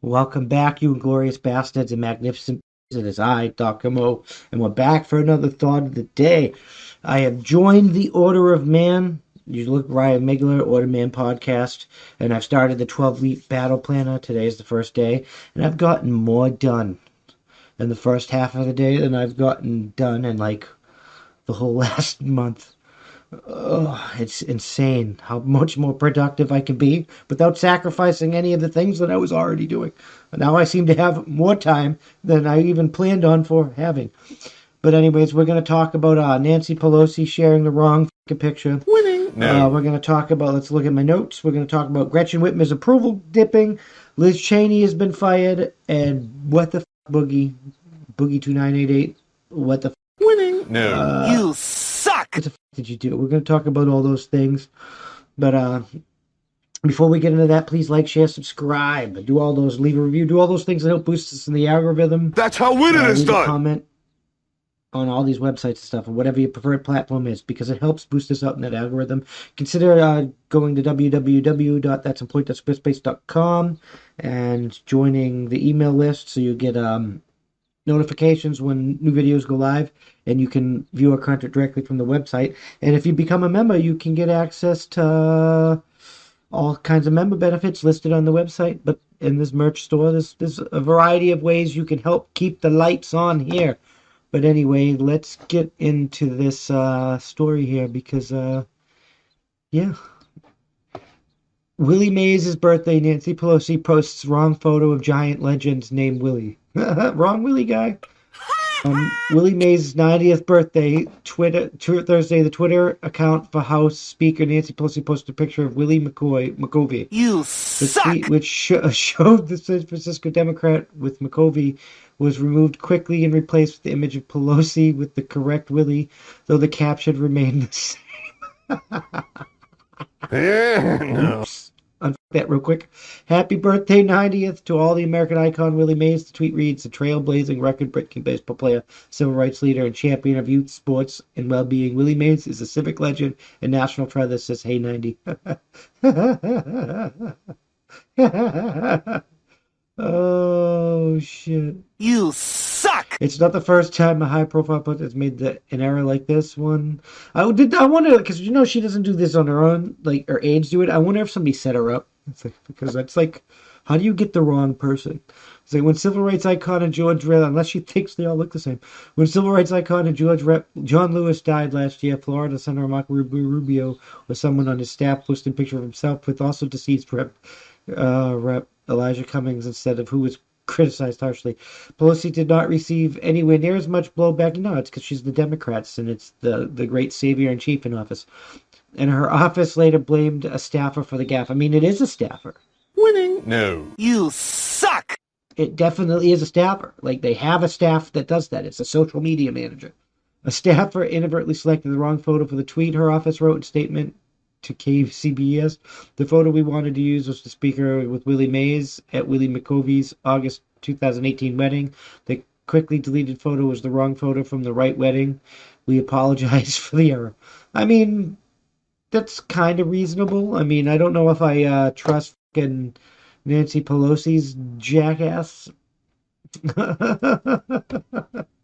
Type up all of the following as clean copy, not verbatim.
Welcome back, you Inglorious Bastards and Magnificent. It is I, Dr. Mo, and we're back for another thought of the day. I have joined the Order of Man. You look Ryan Migler, Order Man podcast, and I've started the 12-week battle planner. Today is the first day, and I've gotten more done in the first half of the day than I've gotten done in like the whole last month. Oh, it's insane how much more productive I can be without sacrificing any of the things that I was already doing. Now I seem to have more time than I even planned on for having. But anyways, we're going to talk about Nancy Pelosi sharing the wrong picture. Winning. No. We're going to talk about, let's look at my notes. We're going to talk about Gretchen Whitmer's approval dipping. Liz Cheney has been fired. And what the Boogie 2988. What the Winning. No. You suck! What the did you do? We're going to talk about all those things. But before we get into that, please like, share, subscribe. Do all those, leave a review. Do all those things that help boost us in the algorithm. That's how winning is Leave a done. comment on all these websites and stuff, or whatever your preferred platform is, because it helps boost us up in that algorithm. Consider going to www.that'semployed.squarespace.com and joining the email list so you get notifications when new videos go live, and you can view our content directly from the website. And if you become a member, you can get access to all kinds of member benefits listed on the website. But in this merch store, there's a variety of ways you can help keep the lights on here. But anyway, let's get into this story here, because yeah, Willie Mays' birthday. Nancy Pelosi posts wrong photo of giant legends named Willie. Wrong Willie guy. Willie Mays' 90th birthday, Thursday, the Twitter account for House Speaker Nancy Pelosi posted a picture of Willie McCovey. You The suck! tweet, which showed the San Francisco Democrat with McCovey, was removed quickly and replaced with the image of Pelosi with the correct Willie, though the caption remained the same. No. Oops. Unfuck that real quick. Happy birthday 90th to all the American icon Willie Mays. The tweet reads, the trailblazing record-breaking baseball player, civil rights leader, and champion of youth sports and well-being. Willie Mays is a civic legend and national treasure that says, hey 90. Oh, shit. You suck! It's not the first time a high-profile poet has made an error like this one. I wonder, because you know she doesn't do this on her own, like her aides do it. I wonder if somebody set her up. Because that's like, how do you get the wrong person? It's like when civil rights icon and unless she thinks they all look the same. When civil rights icon and John Lewis died last year, Florida Senator Marco Rubio was someone on his staff posted a picture of himself with also deceased Rep Elijah Cummings instead of who was criticized harshly. Pelosi did not receive anywhere near as much blowback. No, it's because she's the Democrats and it's the great savior in chief in office. And her office later blamed a staffer for the gaffe. I mean, it is a staffer. Winning. No. You suck! It definitely is a staffer. Like, they have a staff that does that. It's a social media manager. A staffer inadvertently selected the wrong photo for the tweet, her office wrote in a statement to KCBS. The photo we wanted to use was the speaker with Willie Mays at Willie McCovey's August 2018 wedding. The quickly deleted photo was the wrong photo from the right wedding. We apologize for the error. I mean, that's kind of reasonable. I mean, I don't know if I trust fucking Nancy Pelosi's jackass.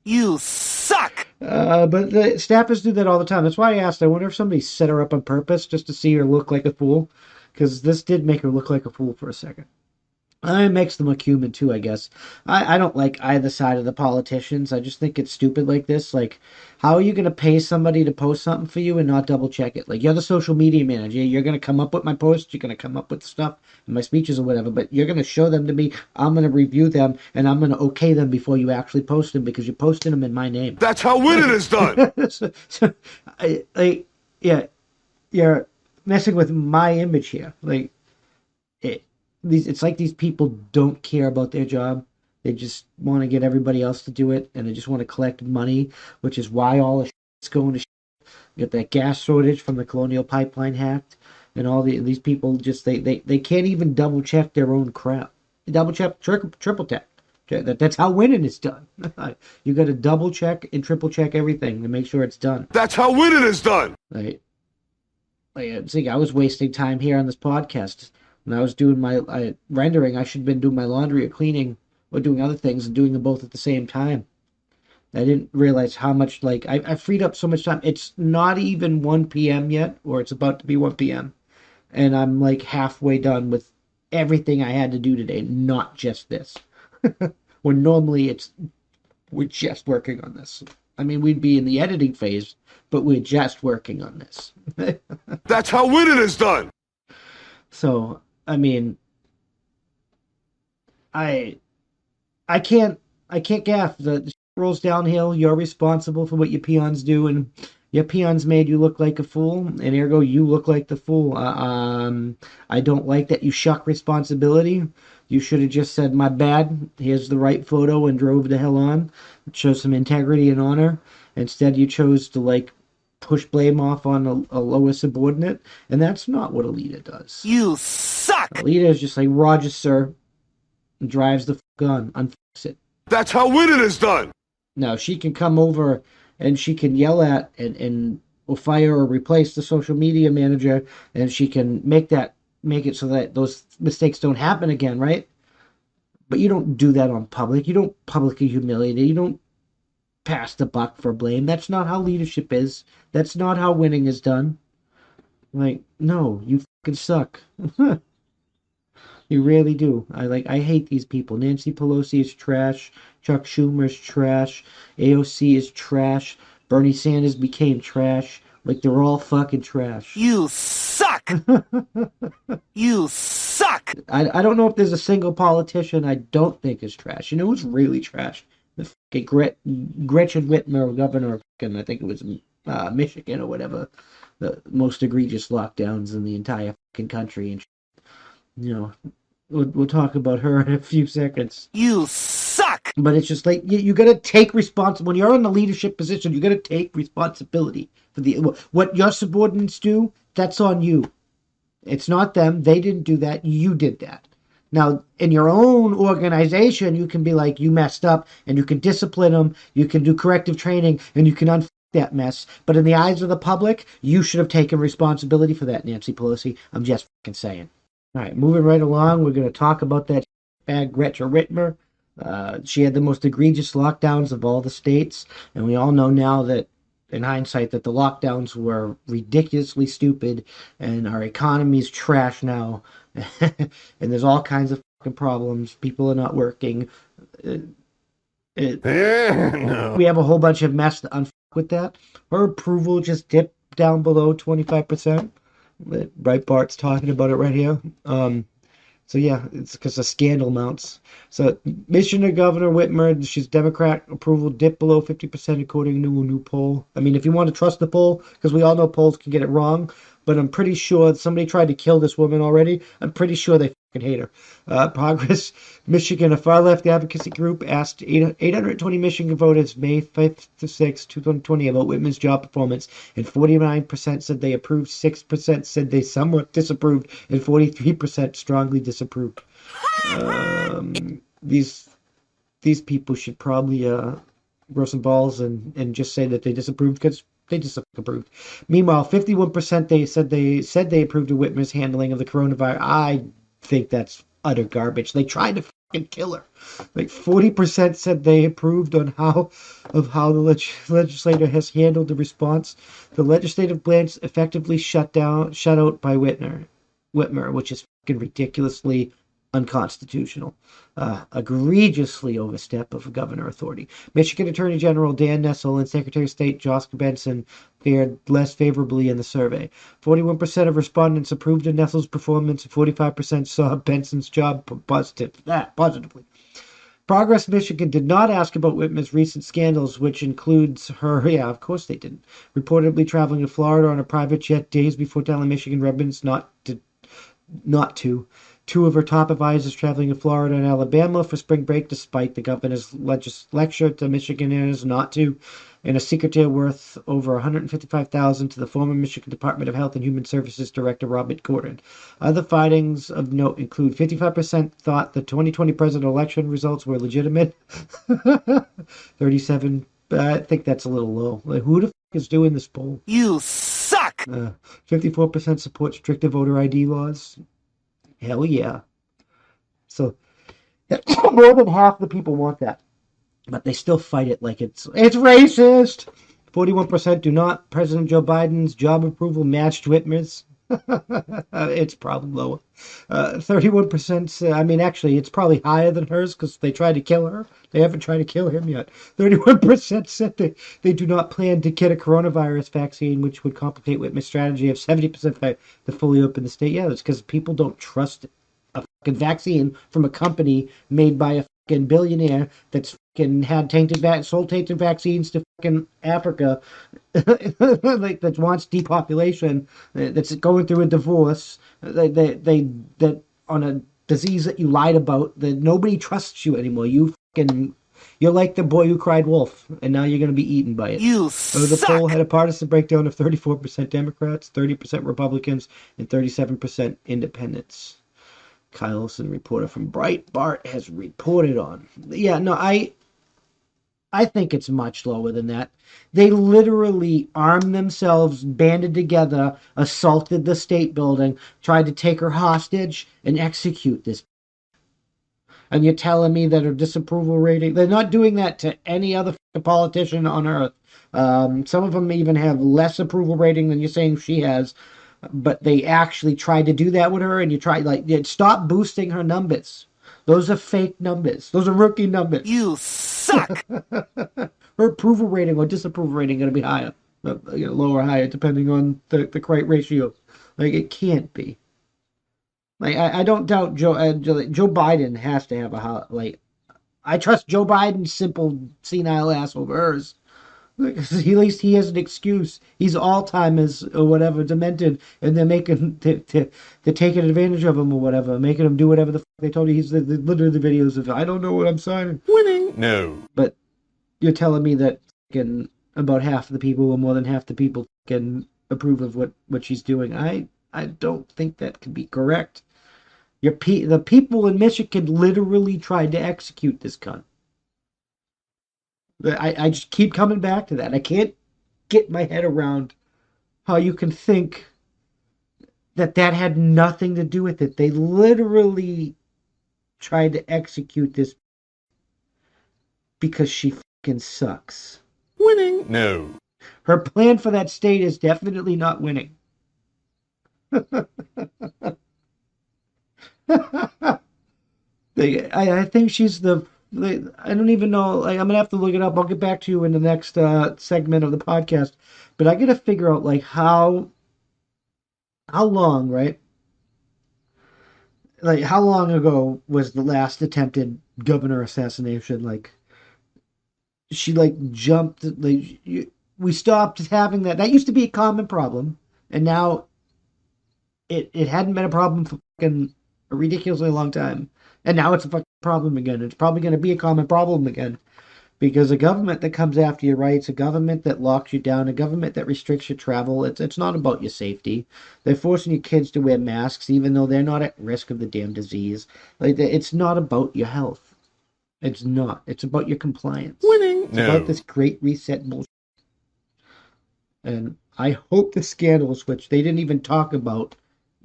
You suck! But the staffers do that all the time. That's why I asked. I wonder if somebody set her up on purpose just to see her look like a fool. Because this did make her look like a fool for a second. It makes them look human too, I guess. I don't like either side of the politicians. I just think it's stupid like this. Like, how are you going to pay somebody to post something for you and not double check it? Like, you're the social media manager. You're going to come up with my posts. You're going to come up with stuff and my speeches or whatever. But you're going to show them to me. I'm going to review them and I'm going to okay them before you actually post them because you're posting them in my name. That's how winning is done. Yeah, you're messing with my image here. Like, it's like these people don't care about their job. They just want to get everybody else to do it, and they just want to collect money, which is why all the shit's going to shit. You get that gas shortage from the Colonial Pipeline hacked, and all these people just they can't even double check their own crap. Double check, triple check. That's how winning is done. You got to double check and triple check everything to make sure it's done. That's how winning is done. Like, see, I was wasting time here on this podcast When I was doing my rendering, I should have been doing my laundry or cleaning or doing other things and doing them both at the same time. I didn't realize how much, like, I freed up so much time. It's not even 1 p.m. yet, or it's about to be 1 p.m. And I'm like halfway done with everything I had to do today, not just this. When normally we're just working on this. I mean, we'd be in the editing phase, but we're just working on this. That's how winning is done. So, I mean, I I can't gaff. The shit rolls downhill. You're responsible for what your peons do, and your peons made you look like a fool, and ergo you look like the fool. I don't like that you shuck responsibility. You should have just said, "My bad. Here's the right photo," and drove the hell on. Show some integrity and honor. Instead, you chose to like push blame off on a lower subordinate, and that's not what a leader does. You suck! A leader is just like Roger, sir, and drives the gun, unfix it. That's how winning is done. Now she can come over and she can yell at and or fire or replace the social media manager, and she can make it so that those mistakes don't happen again, right? But you don't do that on public. You don't publicly humiliate it. You don't pass the buck for blame. That's not how leadership is. That's not how winning is done. Like, no, you fucking suck. You really do. I hate these people. Nancy Pelosi is trash. Chuck Schumer is trash. AOC is trash. Bernie Sanders became trash. Like, they're all fucking trash. You suck! You suck! I don't know if there's a single politician I don't think is trash. You know who's really trash? The fucking Gretchen Whitmer, governor of fucking, I think it was Michigan or whatever. The most egregious lockdowns in the entire fucking country. And, you know, we'll talk about her in a few seconds. You suck! But it's just like, you got to take responsibility. When you're in the leadership position, you got to take responsibility for what your subordinates do. That's on you. It's not them. They didn't do that. You did that. Now, in your own organization, you can be like, you messed up, and you can discipline them. You can do corrective training, and you can unfuck that mess. But in the eyes of the public, you should have taken responsibility for that, Nancy Pelosi. I'm just fucking saying. All right, moving right along, we're going to talk about that bad Gretchen Whitmer. She had the most egregious lockdowns of all the states, and we all know now that, in hindsight, that the lockdowns were ridiculously stupid, and our economy's trash now, and there's all kinds of fucking problems. People are not working. No. We have a whole bunch of mess to unfuck with that. Her approval just dipped down below 25%. Breitbart's talking about it right here. So yeah, it's because of scandal mounts. So Michigan Governor Whitmer, she's Democrat, approval dipped below 50% according to a new poll. I mean, if you want to trust the poll, because we all know polls can get it wrong, but I'm pretty sure somebody tried to kill this woman already. I'm pretty sure they fucking hate her. Progress Michigan, a far-left advocacy group, asked 820 Michigan voters May 5th to 6th, 2020 about Whitman's job performance, and 49% said they approved, 6% said they somewhat disapproved, and 43% strongly disapproved. These people should probably grow some balls and just say that they disapproved, because they disapproved. Meanwhile, 51% said they approved of Whitmer's handling of the coronavirus. I think that's utter garbage. They tried to fucking kill her. Like 40% said they approved on how the legislator has handled the response. The legislative branch effectively shut out by Whitmer, which is fucking ridiculously unconstitutional. Egregiously overstep of governor authority. Michigan Attorney General Dan Nessel and Secretary of State Josh Benson fared less favorably in the survey. 41% of respondents approved of Nessel's performance, and 45% saw Benson's job positively. Progress Michigan did not ask about Whitman's recent scandals, which includes her, yeah, of course they didn't, reportedly traveling to Florida on a private jet days before telling Michigan residents not to. Two of her top advisors traveling to Florida and Alabama for spring break, despite the governor's lecture to Michiganers not to, and a secret deal worth over $155,000 to the former Michigan Department of Health and Human Services Director Robert Gordon. Other findings of note include 55% thought the 2020 presidential election results were legitimate. 37, I think that's a little low. Like, who the fuck is doing this poll? You suck! 54% support stricter voter ID laws. Hell yeah. So more than half the people want that, but they still fight it like it's racist. 41% do not. President Joe Biden's job approval matched Whitmer's. It's probably lower. 31%. I mean, actually, it's probably higher than hers because they tried to kill her. They haven't tried to kill him yet. 31% said they do not plan to get a coronavirus vaccine, which would complicate Whitmer's strategy of 70% to fully open the state. Yeah, it's because people don't trust a fucking vaccine from a company made by a fucking billionaire that's fucking had sold tainted vaccines to fucking Africa, like that wants depopulation, that's going through a divorce, that on a disease that you lied about, that nobody trusts you anymore. You're like the boy who cried wolf, and now you're going to be eaten by it. You The poll suck! had a partisan breakdown of 34% Democrats, 30% Republicans, and 37% independents. Kyle Olson, reporter from Breitbart, has reported on. Yeah, no, I think it's much lower than that. They literally armed themselves, banded together, assaulted the state building, tried to take her hostage, and execute this. And you're telling me that her disapproval rating, they're not doing that to any other politician on earth. Some of them even have less approval rating than you're saying she has, but they actually tried to do that with her, and you try stop boosting her numbers. Those are fake numbers. Those are rookie numbers. You suck! Her approval rating or disapproval rating going to be higher, lower or higher, depending on the correct ratio. Like, it can't be. Like, I don't doubt Joe Biden has to have I trust Joe Biden's simple senile ass over hers. At least he has an excuse. He's Alzheimer's or whatever, demented, and they're they're taking advantage of him or whatever, making him do whatever the fuck they told you. He's literally the videos of, I don't know what I'm signing. Winning? No. But you're telling me that about half the people, or more than half the people, can approve of what she's doing. I don't think that can be correct. The people in Michigan literally tried to execute this cunt. I just keep coming back to that. I can't get my head around how you can think that had nothing to do with it. They literally tried to execute this because she fucking sucks. Winning? No. Her plan for that state is definitely not winning. I think she's I don't even know. I'm gonna have to look it up. I'll get back to you in the next segment of the podcast. But I gotta figure out how long, right? Like, how long ago was the last attempted governor assassination? Like, she jumped. We stopped having that. That used to be a common problem, and now it hadn't been a problem for fucking a ridiculously long time, and now it's a fucking problem again. It's probably going to be a common problem again, because a government that comes after your rights, a government that locks you down, a government that restricts your travel, it's not about your safety. They're forcing your kids to wear masks even though they're not at risk of the damn disease. Like, it's not about your health. It's not. It's about your compliance. Winning? It's about this great reset bullshit. And I hope the scandals, which they didn't even talk about,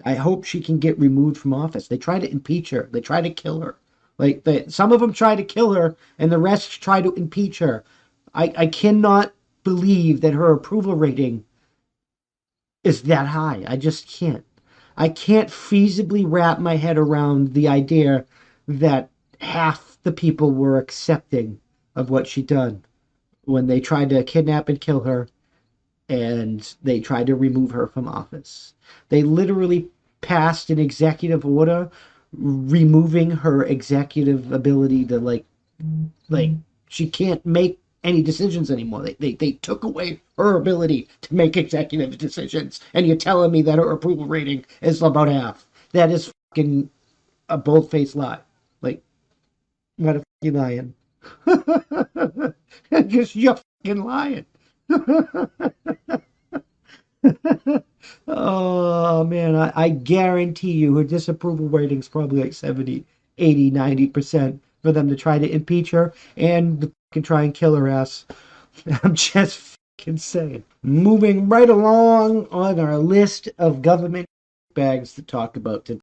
I hope she can get removed from office. They try to impeach her. They try to kill her. Like, some of them try to kill her, and the rest try to impeach her. I cannot believe that her approval rating is that high. I just can't. I can't feasibly wrap my head around the idea that half the people were accepting of what she done when they tried to kidnap and kill her, and they tried to remove her from office. They literally passed an executive order removing her executive ability to like she can't make any decisions anymore. They took away her ability to make executive decisions, and you're telling me that her approval rating is about half. That is fucking a bold-faced lie. Like, what a fucking lying. Just you're fucking lying. Oh man, I guarantee you her disapproval rating's probably like 70, 80, 90% for them to try to impeach her and can try and kill her ass. I'm just fucking saying. Moving right along on our list of government bags to talk about today.